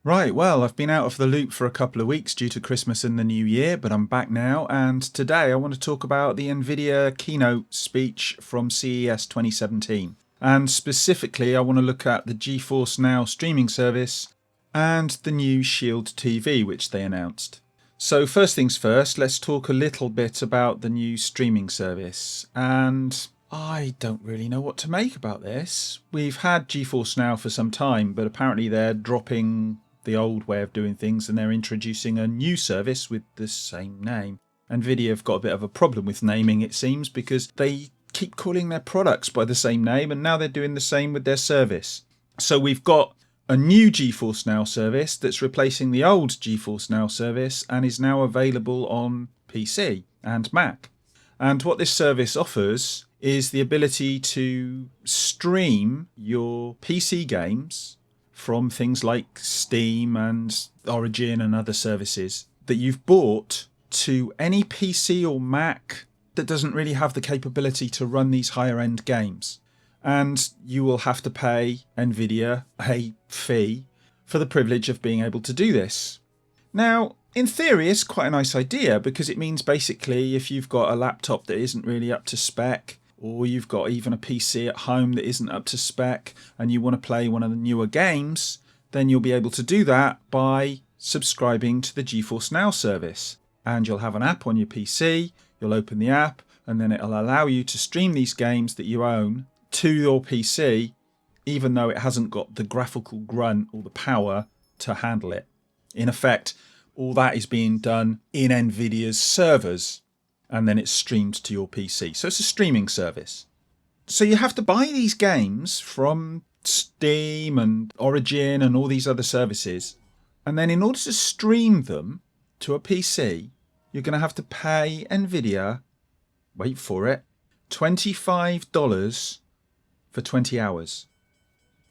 Right, well, I've been out of the loop for a couple of weeks due to Christmas and the New Year, but I'm back now, and today I want to talk about the Nvidia keynote speech from CES 2017. And specifically, I want to look at the Geforce Now streaming service and the new Shield TV, which they announced. So first things first, let's talk a little bit about the new streaming service. And I don't really know what to make about this. We've had Geforce Now for some time, but apparently they're dropping the old way of doing things and they're introducing a new service with the same name. Nvidia have got a bit of a problem with naming, it seems, because they keep calling their products by the same name, and now they're doing the same with their service. So we've got a new Geforce Now service that's replacing the old Geforce Now service and is now available on PC and Mac. And what this service offers is the ability to stream your PC games from things like Steam and Origin and other services that you've bought to any PC or Mac that doesn't really have the capability to run these higher end games. And you will have to pay Nvidia a fee for the privilege of being able to do this. Now, in theory, it's quite a nice idea because it means basically if you've got a laptop that isn't really up to spec, or you've got even a PC at home that isn't up to spec and you want to play one of the newer games, then you'll be able to do that by subscribing to the Geforce Now service. And you'll have an app on your PC, you'll open the app, and then it'll allow you to stream these games that you own to your PC, even though it hasn't got the graphical grunt or the power to handle it. In effect, all that is being done in Nvidia's servers, and then it's streamed to your PC. So it's a streaming service. So you have to buy these games from Steam and Origin and all these other services. And then in order to stream them to a PC, you're going to have to pay Nvidia, wait for it, $25 for 20 hours.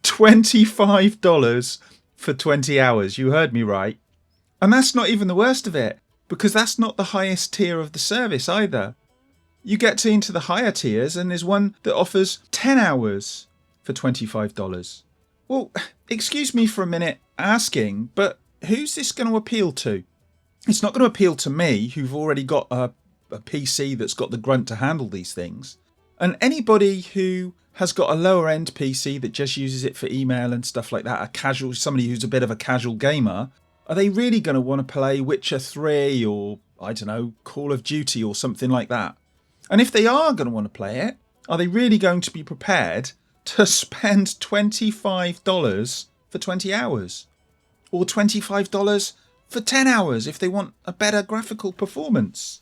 $25 for 20 hours. You heard me right. And that's not even the worst of it, because that's not the highest tier of the service either. You get into the higher tiers and there's one that offers 10 hours for $25. Well, excuse me for a minute asking, but who's this going to appeal to? It's not going to appeal to me, who've already got a PC that's got the grunt to handle these things. And anybody who has got a lower end PC that just uses it for email and stuff like that, somebody who's a bit of a casual gamer, are they really going to want to play Witcher 3 or, I don't know, Call of Duty or something like that? And if they are going to want to play it, are they really going to be prepared to spend $25 for 20 hours? Or $25 for 10 hours if they want a better graphical performance?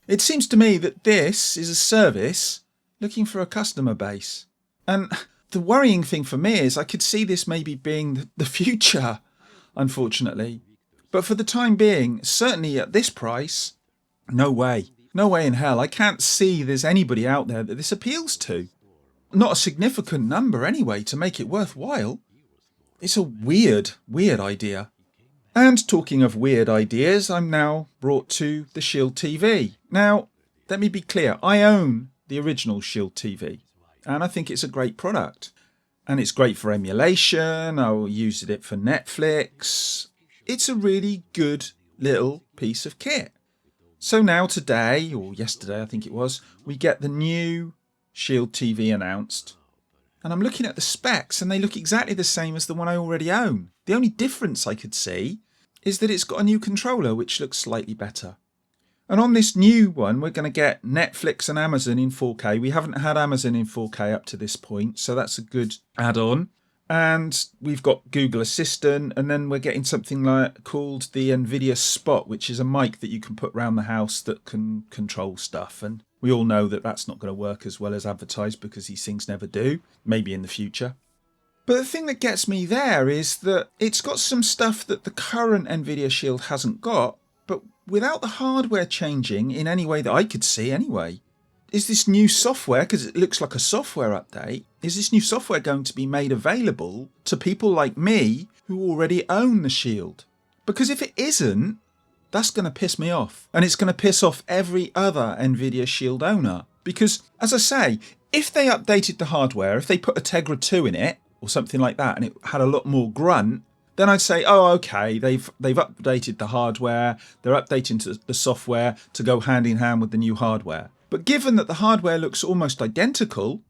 It seems to me that this is a service looking for a customer base. And the worrying thing for me is I could see this maybe being the future, unfortunately. But for the time being, certainly at this price, no way. No way in hell. I can't see there's anybody out there that this appeals to. Not a significant number anyway to make it worthwhile. It's a weird idea. And talking of weird ideas, I'm now brought to the Shield TV. Now, let me be clear. I own the original Shield TV, and I think it's a great product. And it's great for emulation. I'll use it for Netflix. It's a really good little piece of kit. So now today, or yesterday I think it was, we get the new Shield TV announced. And I'm looking at the specs and they look exactly the same as the one I already own. The only difference I could see is that it's got a new controller which looks slightly better. And on this new one, we're going to get Netflix and Amazon in 4K. We haven't had Amazon in 4K up to this point, so that's a good add-on. And we've got Google Assistant, and then we're getting something called the Nvidia Spot, which is a mic that you can put around the house that can control stuff. And we all know that that's not going to work as well as advertised because these things never do, maybe in the future. But the thing that gets me there is that it's got some stuff that the current Nvidia Shield hasn't got, but without the hardware changing in any way that I could see anyway. Is this new software, because it looks like a software update, is this new software going to be made available to people like me who already own the Shield? Because if it isn't, that's going to piss me off. And it's going to piss off every other Nvidia Shield owner. Because, as I say, if they updated the hardware, if they put a Tegra 2 in it, or something like that, and it had a lot more grunt, then I'd say, oh, okay, they've updated the hardware, they're updating the software to go hand in hand with the new hardware. But given that the hardware looks almost identical,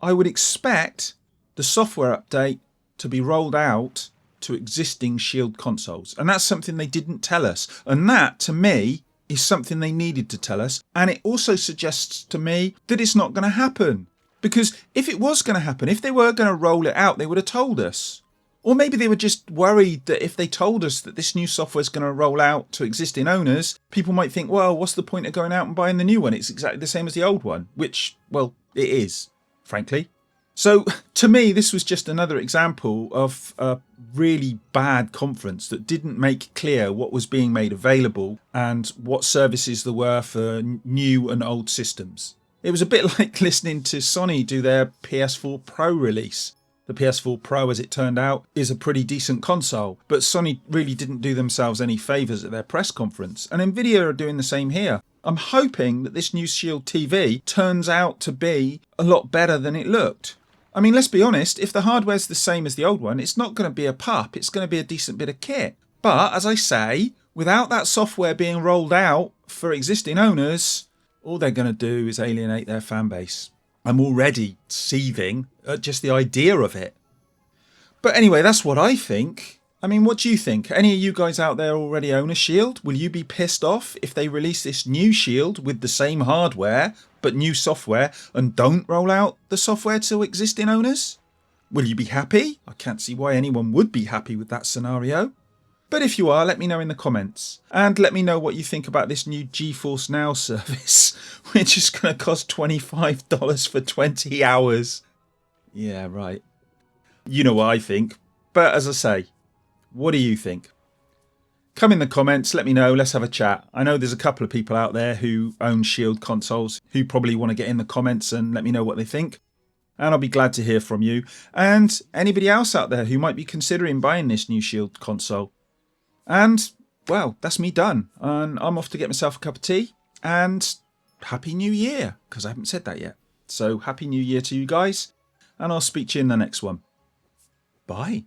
I would expect the software update to be rolled out to existing Shield consoles. And that's something they didn't tell us. And that, to me, is something they needed to tell us. And it also suggests to me that it's not going to happen. Because if it was going to happen, if they were going to roll it out, they would have told us. Or maybe they were just worried that if they told us that this new software is going to roll out to existing owners, people might think, well, what's the point of going out and buying the new one? It's exactly the same as the old one, which, well, it is, frankly. So to me, this was just another example of a really bad conference that didn't make clear what was being made available and what services there were for new and old systems. It was a bit like listening to Sony do their PS4 Pro release. The PS4 Pro, as it turned out, is a pretty decent console, but Sony really didn't do themselves any favours at their press conference, and Nvidia are doing the same here. I'm hoping that this new Shield TV turns out to be a lot better than it looked. I mean, let's be honest, if the hardware's the same as the old one, it's not going to be a pup, it's going to be a decent bit of kit. But, as I say, without that software being rolled out for existing owners, all they're going to do is alienate their fan base. I'm already seething at just the idea of it. But anyway, that's what I think. I mean, what do you think? Any of you guys out there already own a Shield? Will you be pissed off if they release this new Shield with the same hardware but new software and don't roll out the software to existing owners? Will you be happy? I can't see why anyone would be happy with that scenario. But if you are, let me know in the comments. And let me know what you think about this new Geforce Now service, which is going to cost $25 for 20 hours. Yeah, right. You know what I think. But as I say, what do you think? Come in the comments, let me know, let's have a chat. I know there's a couple of people out there who own Shield consoles who probably want to get in the comments and let me know what they think. And I'll be glad to hear from you. And anybody else out there who might be considering buying this new Shield console. And, well, that's me done. And I'm off to get myself a cup of tea. And Happy New Year, because I haven't said that yet. So Happy New Year to you guys. And I'll speak to you in the next one. Bye.